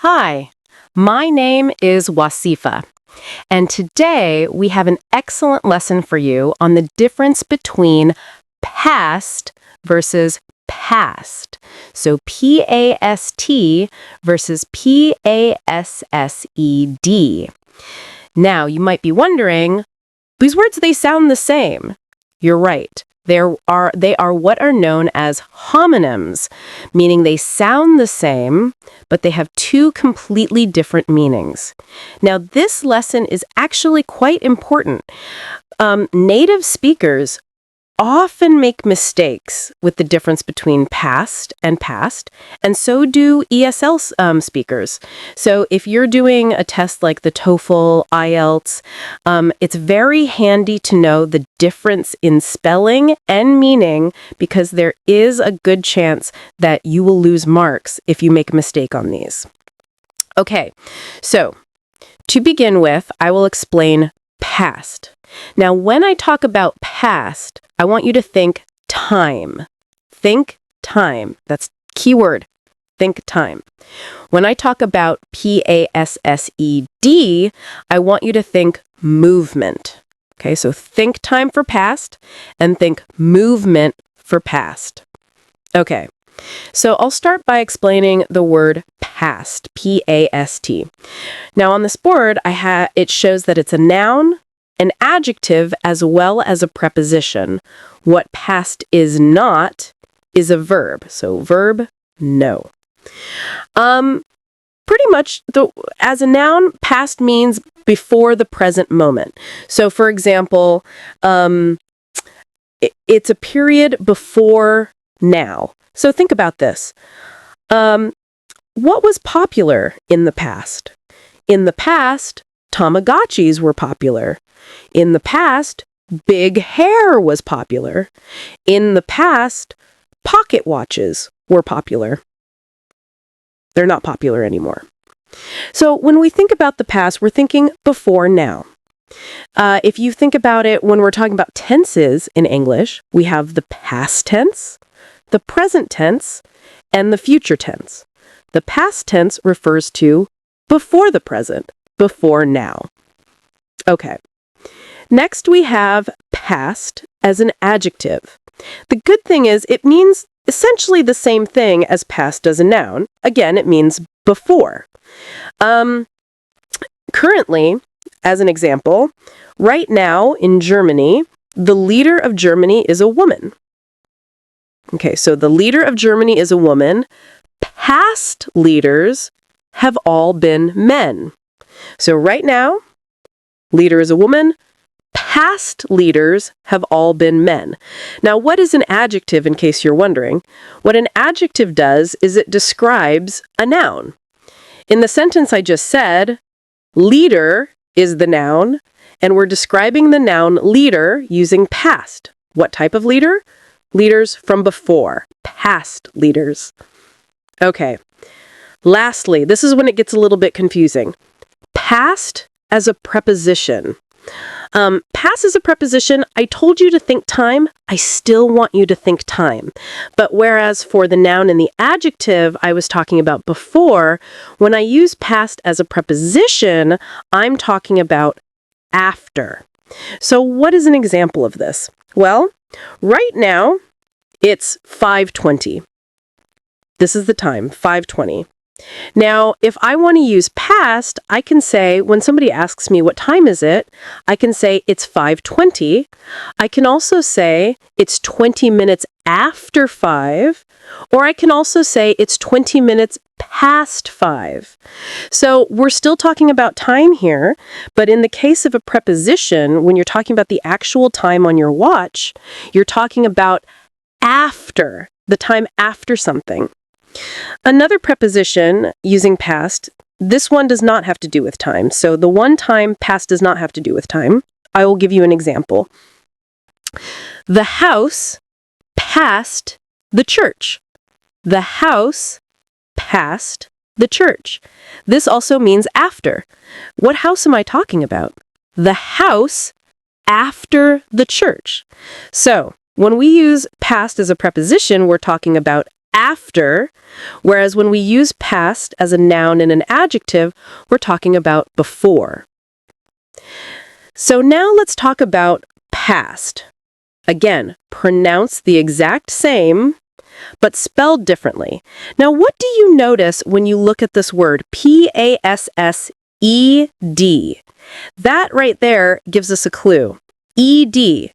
Hi, my name is Wasifa, and today we have an excellent lesson for you on the difference between past versus past. So P-A-S-T versus P-A-S-S-E-D. Now, you might be wondering, these words, they sound the same. You're right. They are what are known as homonyms, meaning they sound the same, but they have two completely different meanings. Now, this lesson is actually quite important. Native speakers often make mistakes with the difference between past, and so do ESL speakers. So if you're doing a test like the TOEFL, IELTS, it's very handy to know the difference in spelling and meaning, because there is a good chance that you will lose marks if you make a mistake on these. Okay, so to begin with, I will explain past. Now, when I talk about past, I want you to think time. Think time. That's keyword. Think time. When I talk about P-A-S-S-E-D, I want you to think movement. Okay, so think time for past and think movement for past. Okay, so I'll start by explaining the word past, P-A-S-T. Now on this board, it shows that it's a noun, an adjective, as well as a preposition. What past is not is a verb. So verb, no. Pretty much, as a noun, past means before the present moment. So for example, it's a period before now. So think about this. What was popular in the past? In the past, Tamagotchis were popular. In the past, big hair was popular. In the past, pocket watches were popular. They're not popular anymore. So when we think about the past, we're thinking before now. If you think about it, when we're talking about tenses in English, we have the past tense, the present tense, and the future tense. The past tense refers to before the present, before now. Okay. Next, we have past as an adjective. The good thing is it means essentially the same thing as past as a noun. Again, it means before. Currently, as an example, right now in Germany, the leader of Germany is a woman. Okay, so the leader of Germany is a woman. Past leaders have all been men. So right now, leader is a woman. Past leaders have all been men. Now, what is an adjective, in case you're wondering? What an adjective does is it describes a noun. In the sentence I just said, leader is the noun, and we're describing the noun leader using past. What type of leader? Leaders from before. Past leaders. Okay. Lastly, this is when it gets a little bit confusing. Past as a preposition. Past as a preposition, I told you to think time. I still want you to think time. But whereas for the noun and the adjective I was talking about before, when I use past as a preposition, I'm talking about after. So what is an example of this? Well, right now, it's 5:20. This is the time, 5:20. Now, if I want to use past, I can say, when somebody asks me what time is it, I can say it's 5:20. I can also say it's 20 minutes after 5, or I can also say it's 20 minutes past 5. So we're still talking about time here, but in the case of a preposition, when you're talking about the actual time on your watch, you're talking about after, the time after something. Another preposition using past, this one does not have to do with time. So the one time past does not have to do with time. I will give you an example. The house passed the church. The house passed the church. This also means after. What house am I talking about? The house after the church. So when we use past as a preposition, we're talking about after, whereas when we use past as a noun and an adjective, we're talking about before. So now let's talk about past. Again, pronounce the exact same, but spelled differently. Now, what do you notice when you look at this word, P-A-S-S-E-D? That right there gives us a clue. E-D.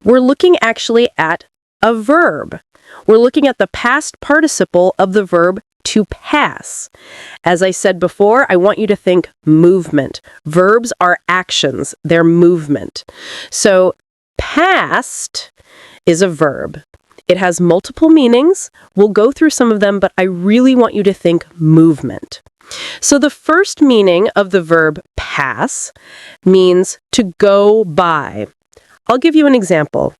We're looking actually at a verb. We're looking at the past participle of the verb to pass. As I said before, I want you to think movement. Verbs are actions. They're movement. So past is a verb. It has multiple meanings. We'll go through some of them, but I really want you to think movement. So the first meaning of the verb pass means to go by. I'll give you an example.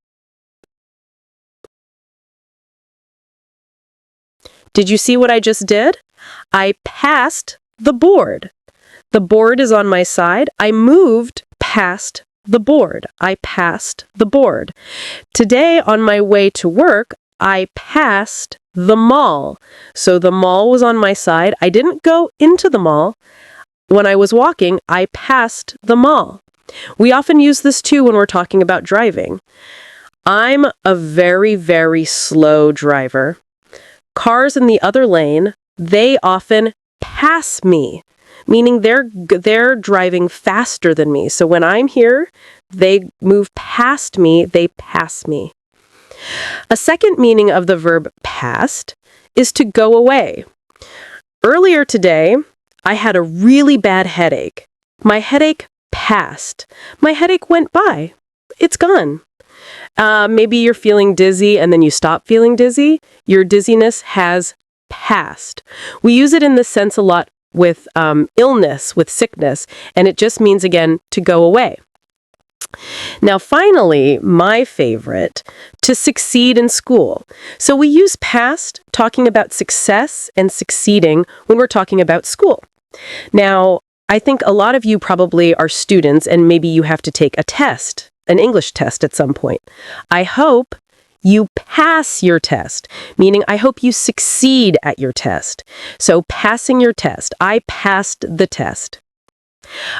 Did you see what I just did? I passed the board. The board is on my side. I moved past the board. I passed the board. Today, on my way to work, I passed the mall. So the mall was on my side. I didn't go into the mall. When I was walking, I passed the mall. We often use this too when we're talking about driving. I'm a very, very slow driver. Cars in the other lane, they often pass me, meaning they're driving faster than me. So when I'm here, they move past me, they pass me. A second meaning of the verb past is to go away. Earlier today, I had a really bad headache. My headache passed. My headache went by. It's gone. Maybe you're feeling dizzy and then you stop feeling dizzy. Your dizziness has passed. We use it in this sense a lot with illness, with sickness, and it just means, again, to go away. Now, finally, my favorite, to succeed in school. So we use past talking about success and succeeding when we're talking about school. Now, I think a lot of you probably are students and maybe you have to take a test, an English test at some point. I hope you pass your test, meaning I hope you succeed at your test. So passing your test. I passed the test.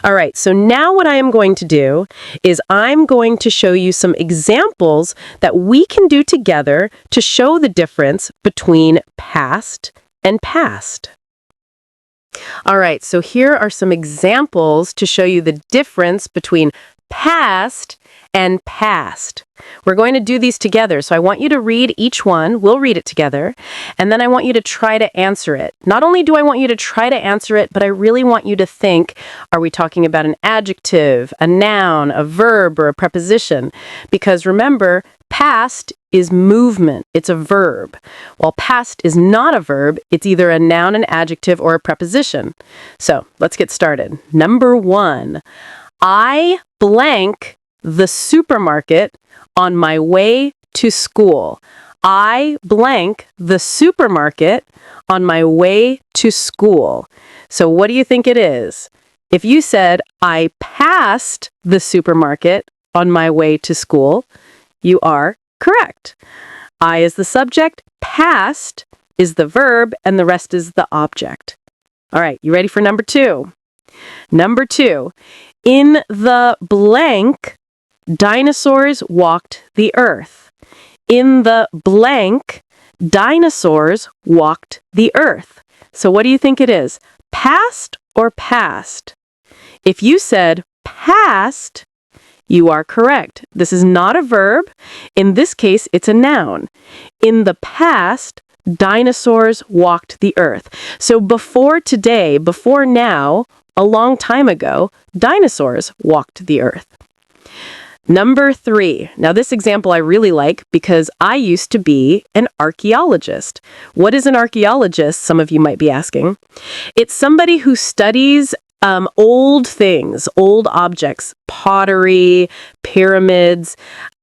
All right, so now what I am going to do is I'm going to show you some examples that we can do together to show the difference between past and past. All right, so here are some examples to show you the difference between past and past. We're going to do these together, so I want you to read each one. We'll read it together, and then I want you to try to answer it. Not only do I want you to try to answer it, but I really want you to think, are we talking about an adjective, a noun, a verb, or a preposition? Because remember, past is movement. It's a verb. While past is not a verb, it's either a noun, an adjective, or a preposition. So let's get started. Number 1, I blank the supermarket on my way to school. I blank the supermarket on my way to school. So what do you think it is? If you said, I passed the supermarket on my way to school, you are correct. I is the subject, passed is the verb, and the rest is the object. All right, you ready for number 2? Number 2, in the blank, dinosaurs walked the earth. In the blank, dinosaurs walked the earth. So what do you think it is? Past or past? If you said past, you are correct. This is not a verb. In this case, it's a noun. In the past, dinosaurs walked the earth. So before today, before now, a long time ago, dinosaurs walked the earth. Number 3. Now this example I really like because I used to be an archaeologist. What is an archaeologist? Some of you might be asking. It's somebody who studies old things, old objects, pottery, pyramids.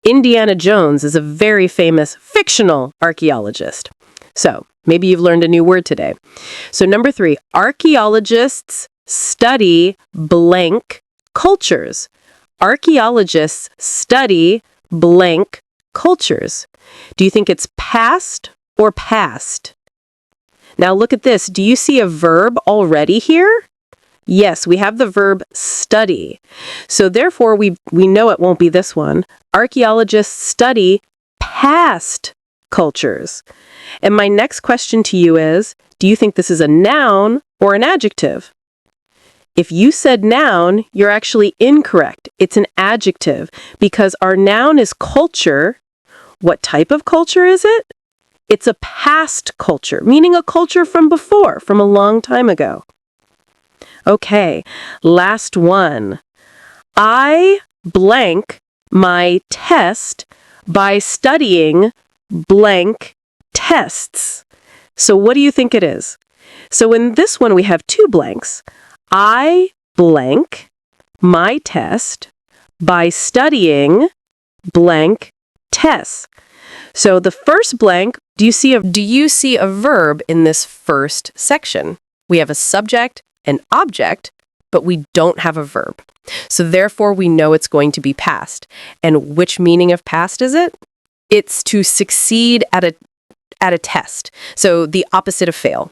Indiana Jones is a very famous fictional archaeologist. So maybe you've learned a new word today. So number 3, archaeologists study blank cultures. Archaeologists study blank cultures. Do you think it's past or past? Now look at this. Do you see a verb already here? Yes, we have the verb study. So therefore, we know it won't be this one. Archaeologists study past cultures. And my next question to you is, do you think this is a noun or an adjective? If you said noun, you're actually incorrect. It's an adjective because our noun is culture. What type of culture is it? It's a past culture, meaning a culture from before, from a long time ago. Okay, last one. I blank my test by studying blank tests. So what do you think it is? So in this one, we have two blanks. I blank my test by studying blank tests. So the first blank, do you see a verb in this first section? We have a subject, an object, but we don't have a verb. So therefore, we know it's going to be past. And which meaning of past is it? It's to succeed at a test. So the opposite of fail.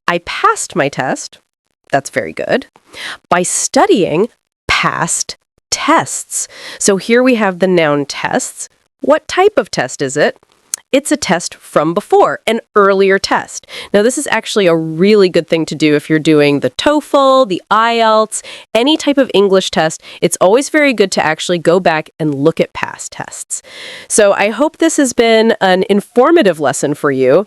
I passed my test. That's very good. By studying past tests. So here we have the noun tests. What type of test is it? It's a test from before, an earlier test. Now, this is actually a really good thing to do if you're doing the TOEFL, the IELTS, any type of English test. It's always very good to actually go back and look at past tests. So I hope this has been an informative lesson for you.